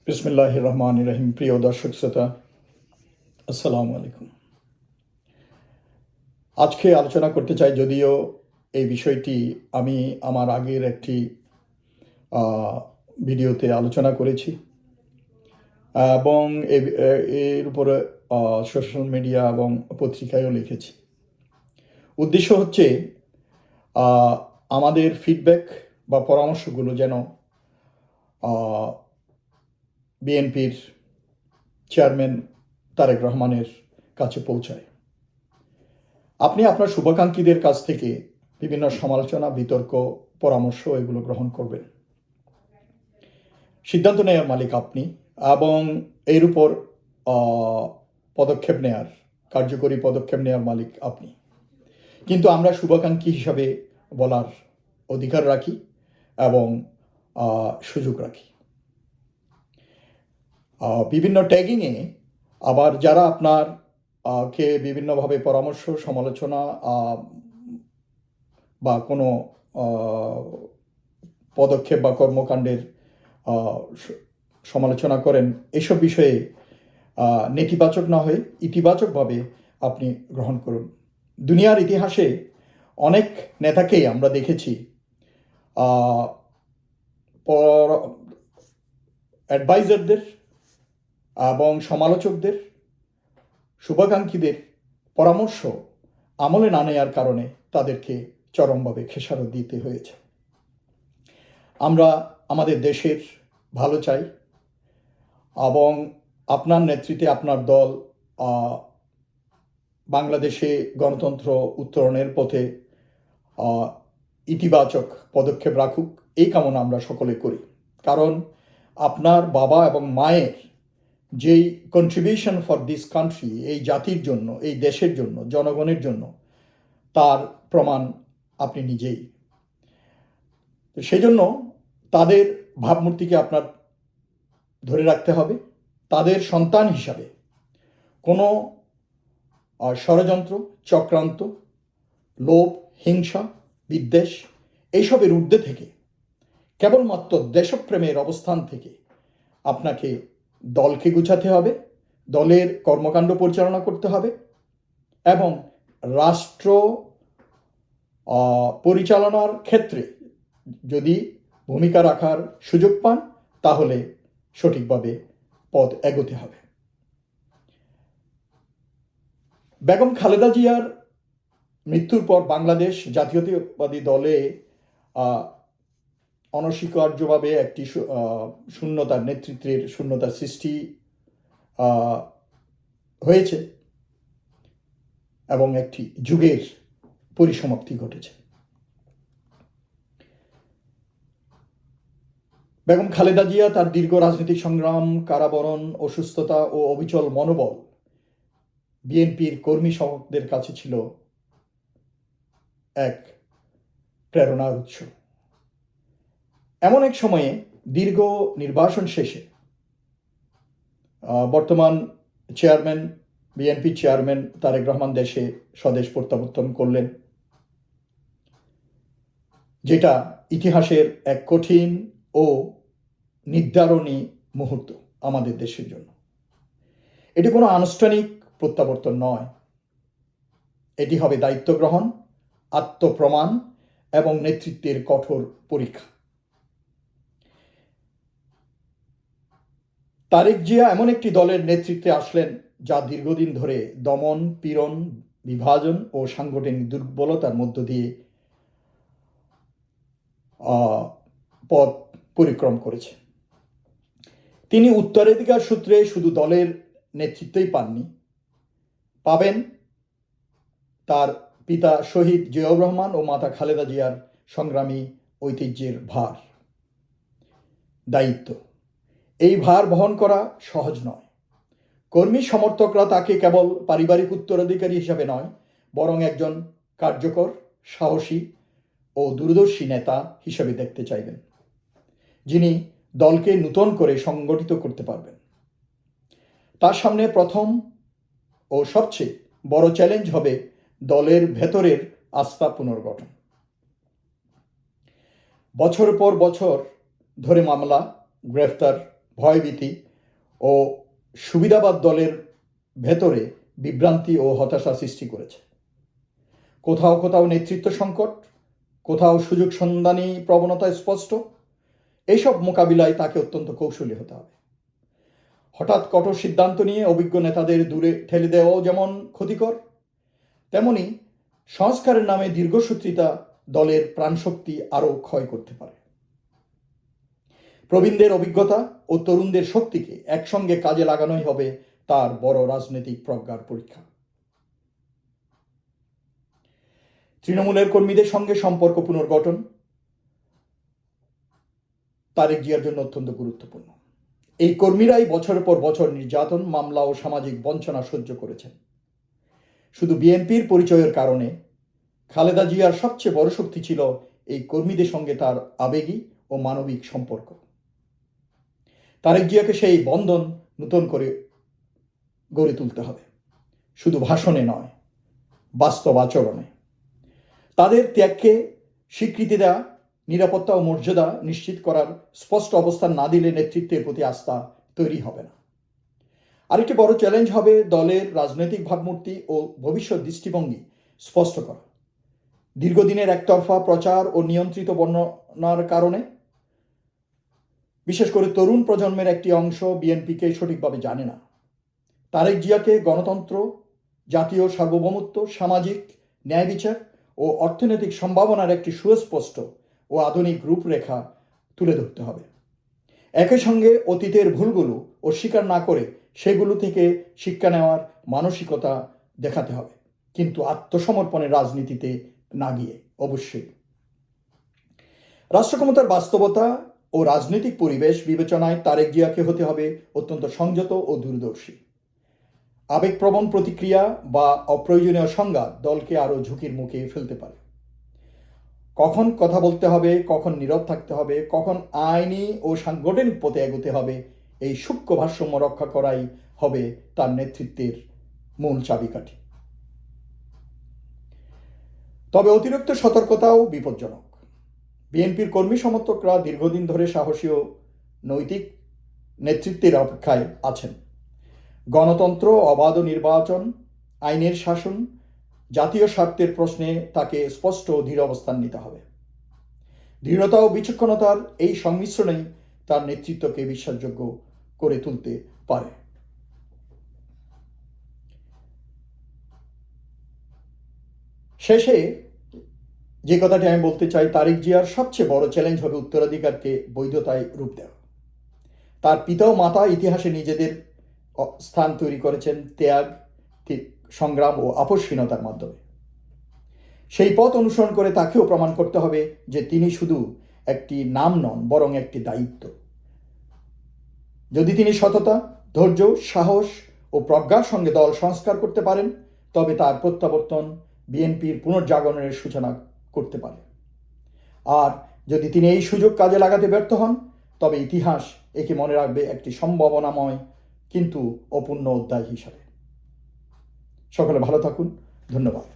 বিসমিল্লাহির রহমানির রহিম। প্রিয় দর্শক শ্রোতা, আসসালামু আলাইকুম। আজকে আলোচনা করতে চাই, যদিও এই বিষয়টি আমি আমার আগের একটি ভিডিওতে আলোচনা করেছি এবং এর উপরে সোশ্যাল মিডিয়া এবং পত্রিকায়ও লিখেছি। উদ্দেশ্য হচ্ছে আমাদের ফিডব্যাক বা পরামর্শগুলো যেন বিএনপির চেয়ারম্যান তারেক রহমানের কাছে পৌঁছায়। আপনি আপনার শুভাকাঙ্ক্ষীদের কাছ থেকে বিভিন্ন সমালোচনা, বিতর্ক, পরামর্শ এগুলো গ্রহণ করবেন। সিদ্ধান্ত নেওয়ার মালিক আপনি এবং এর উপর কার্যকরী পদক্ষেপ নেওয়ার মালিক আপনি। কিন্তু আমরা শুভাকাঙ্ক্ষী হিসাবে বলার অধিকার রাখি এবং সুযোগ রাখি। বিভিন্ন ট্যাগিংয়ে আবার যারা আপনার কে বিভিন্নভাবে পরামর্শ, সমালোচনা বা কোনো পদক্ষেপ বা কর্মকাণ্ডের সমালোচনা করেন, এসব বিষয়ে নেতিবাচক না হয়ে ইতিবাচকভাবে আপনি গ্রহণ করুন। দুনিয়ার ইতিহাসে অনেক নেতাকেই আমরা দেখেছি অ্যাডভাইজারদের এবং সমালোচকদের, শুভাকাঙ্ক্ষীদের পরামর্শ আমলে না নেওয়ার কারণে তাদেরকে চরমভাবে খেসারত দিতে হয়েছে। আমরা আমাদের দেশের ভালো চাই এবং আপনার নেতৃত্বে আপনার দল বাংলাদেশে গণতন্ত্র উত্তরণের পথে ইতিবাচক পদক্ষেপ রাখুক, এই কামনা আমরা সকলে করি। কারণ আপনার বাবা এবং মায়ের যেই কন্ট্রিবিউশন ফর দিস কান্ট্রি, এই জাতির জন্য, এই দেশের জন্য, জনগণের জন্য, তার প্রমাণ আপনি নিজেই। তো সেই জন্য তাদের ভাবমূর্তিকে আপনার ধরে রাখতে হবে। তাদের সন্তান হিসাবে কোনো ষড়যন্ত্র, চক্রান্ত, লোভ, হিংসা, বিদ্বেষ এইসবের ঊর্ধ্বে থেকে কেবলমাত্র দেশপ্রেমের অবস্থান থেকে আপনাকে দলকে গুছাতে হবে, দলের কর্মকাণ্ড পরিচালনা করতে হবে এবং রাষ্ট্র পরিচালনার ক্ষেত্রে যদি ভূমিকা রাখার সুযোগ পান, তাহলে সঠিকভাবে পথ এগোতে হবে। বেগম খালেদা জিয়ার মৃত্যুর পর বাংলাদেশ জাতীয়তাবাদী দলে অনস্বীকার্যভাবে একটি শূন্যতার, নেতৃত্বের শূন্যতার সৃষ্টি হয়েছে এবং একটি যুগের পরিসমাপ্তি ঘটেছে। বেগম খালেদা জিয়া তার দীর্ঘ রাজনৈতিক সংগ্রাম, কারাবরণ, অসুস্থতা ও অবিচল মনোবল বিএনপির কর্মী সমর্থকদের কাছে ছিল এক প্রেরণার উৎস। এমন এক সময়ে দীর্ঘ নির্বাসন শেষে বর্তমান chairman, BNP chairman Tarique Rahman দেশে স্বদেশ প্রত্যাবর্তন করলেন, যেটা ইতিহাসের এক কঠিন ও নির্ধারণী মুহূর্ত আমাদের দেশের জন্য। এটি কোনো আনুষ্ঠানিক প্রত্যাবর্তন নয়, এটি হবে দায়িত্ব গ্রহণ, আত্মপ্রমাণ এবং নেতৃত্বের কঠোর পরীক্ষা। তারেক জিয়া এমন একটি দলের নেতৃত্বে আসলেন যা দীর্ঘদিন ধরে দমন, পীড়ন, বিভাজন ও সাংগঠনিক দুর্বলতার মধ্য দিয়ে পথ পরিক্রম করেছে। তিনি উত্তরাধিকার সূত্রে শুধু দলের নেতৃত্বই পাবেন তার পিতা শহীদ জিয়াউর রহমান ও মাতা খালেদা জিয়ার সংগ্রামী ঐতিহ্যের ভার, দায়িত্ব। এই ভার বহন করা সহজ নয়। কর্মী সমর্থকরা তাকে কেবল পারিবারিক উত্তরাধিকারী হিসাবে নয়, বরং একজন কার্যকর, সাহসী ও দূরদর্শী নেতা হিসাবে দেখতে চাইবেন, যিনি দলকে নূতন করে সংগঠিত করতে পারবেন। তার সামনে প্রথম ও সবচেয়ে বড় চ্যালেঞ্জ হবে দলের ভেতরের আস্থা পুনর্গঠন। বছর পর বছর ধরে মামলা, গ্রেফতার, ভয়ভীতি ও সুবিধাবাদ দলের ভেতরে বিভ্রান্তি ও হতাশা সৃষ্টি করেছে। কোথাও কোথাও নেতৃত্ব সংকট, কোথাও সুযোগ সন্ধানী প্রবণতা স্পষ্ট। এইসব মোকাবিলায় তাকে অত্যন্ত কৌশলী হতে হবে। হঠাৎ কঠোর সিদ্ধান্ত নিয়ে অভিজ্ঞ নেতাদের দূরে ঠেলে দেওয়াও যেমন ক্ষতিকর, তেমনি সংস্কারের নামে দীর্ঘসূত্রিতা দলের প্রাণশক্তি আরও ক্ষয় করতে পারে। প্রবীণদের অভিজ্ঞতা ও তরুণদের শক্তিকে একসঙ্গে কাজে লাগানোই হবে তার বড় রাজনৈতিক প্রজ্ঞার পরীক্ষা। তৃণমূলের কর্মীদের সঙ্গে সম্পর্ক পুনর্গঠন তারেক জিয়ার জন্য অত্যন্ত গুরুত্বপূর্ণ। এই কর্মীরাই বছরের পর বছর নির্যাতন, মামলা ও সামাজিক বঞ্চনা সহ্য করেছেন। শুধু বিএনপির পরিচয়ের কারণে খালেদা জিয়ার সবচেয়ে বড় শক্তি ছিল এই কর্মীদের সঙ্গে তার আবেগী ও মানবিক সম্পর্ক। তারেক জিয়াকে সেই বন্ধন নূতন করে গড়ে তুলতে হবে, শুধু ভাষণে নয়, বাস্তব আচরণে। তাদের ত্যাগকে স্বীকৃতি দেওয়া, নিরাপত্তা ও মর্যাদা নিশ্চিত করার স্পষ্ট অবস্থান না দিলে নেতৃত্বের প্রতি আস্থা তৈরি হবে না। আরেকটি বড় চ্যালেঞ্জ হবে দলের রাজনৈতিক ভাবমূর্তি ও ভবিষ্যৎ দৃষ্টিভঙ্গি স্পষ্ট করা। দীর্ঘদিনের একতরফা প্রচার ও নিয়ন্ত্রিত বর্ণনার কারণে বিশেষ করে তরুণ প্রজন্মের একটি অংশ বিএনপিকে সঠিকভাবে জানে না। তারেক জিয়াকে গণতন্ত্র, জাতীয় সার্বভৌমত্ব, সামাজিক ন্যায় বিচার ও অর্থনৈতিক সম্ভাবনার একটি সুস্পষ্ট ও আধুনিক রূপরেখা তুলে ধরতে হবে। একই সঙ্গে অতীতের ভুলগুলো অস্বীকার না করে সেগুলো থেকে শিক্ষা নেওয়ার মানসিকতা দেখাতে হবে, কিন্তু আত্মসমর্পণের রাজনীতিতে না গিয়ে। অবশ্যই রাষ্ট্রক্ষমতার বাস্তবতা ও রাজনৈতিক পরিবেশ বিবেচনায় তারেক জিয়াকে হতে হবে অত্যন্ত সংযত ও দূরদর্শী। আবেগপ্রবণ প্রতিক্রিয়া বা অপ্রয়োজনীয় সংঘাত দলকে আরও ঝুঁকির মুখে ফেলতে পারে। কখন কথা বলতে হবে, কখন নীরব থাকতে হবে, কখন আইনি ও সাংগঠনিক পথে এগোতে হবে, এই সূক্ষ্ম ভারসাম্য রক্ষা করাই হবে তার নেতৃত্বের মূল চাবিকাঠি। তবে অতিরিক্ত সতর্কতাও বিপজ্জনক। বিএনপির কর্মী সমর্থকরা দীর্ঘদিন ধরে সাহসী ও নৈতিক নেতৃত্বের অপেক্ষায় আছেন। গণতন্ত্র, অবাধ নির্বাচন, আইনের শাসন, জাতীয় স্বার্থের প্রশ্নে তাকে স্পষ্ট ও দৃঢ় অবস্থান নিতে হবে। দৃঢ়তা ও বিচক্ষণতার এই সংমিশ্রণেই তার নেতৃত্বকে বিশ্বাসযোগ্য করে তুলতে পারে। শেষে যে কথাটি আমি বলতে চাই, তারেক জিয়ার সবচেয়ে বড় চ্যালেঞ্জ হবে উত্তরাধিকারকে বৈধতায় রূপ দেওয়া। তার পিতা ও মাতা ইতিহাসে নিজেদের স্থান তৈরি করেছেন ত্যাগ, সংগ্রাম ও আপোষহীনতার মাধ্যমে। সেই পথ অনুসরণ করে তাকেও প্রমাণ করতে হবে যে তিনি শুধু একটি নাম নন, বরং একটি দায়িত্ব। যদি তিনি সততা, ধৈর্য, সাহস ও প্রজ্ঞার সঙ্গে দল সংস্কার করতে পারেন, তবে তার প্রত্যাবর্তন বিএনপির পুনর্জাগরণের সূচনা করতে পারে। আর যদি তিনি এই সুযোগ কাজে লাগাতে ব্যর্থ হন, তবে ইতিহাস একে মনে রাখবে একটি সম্ভাবনাময় কিন্তু অপূর্ণ অধ্যায় হিসাবে। সকলে ভালো থাকুন। ধন্যবাদ।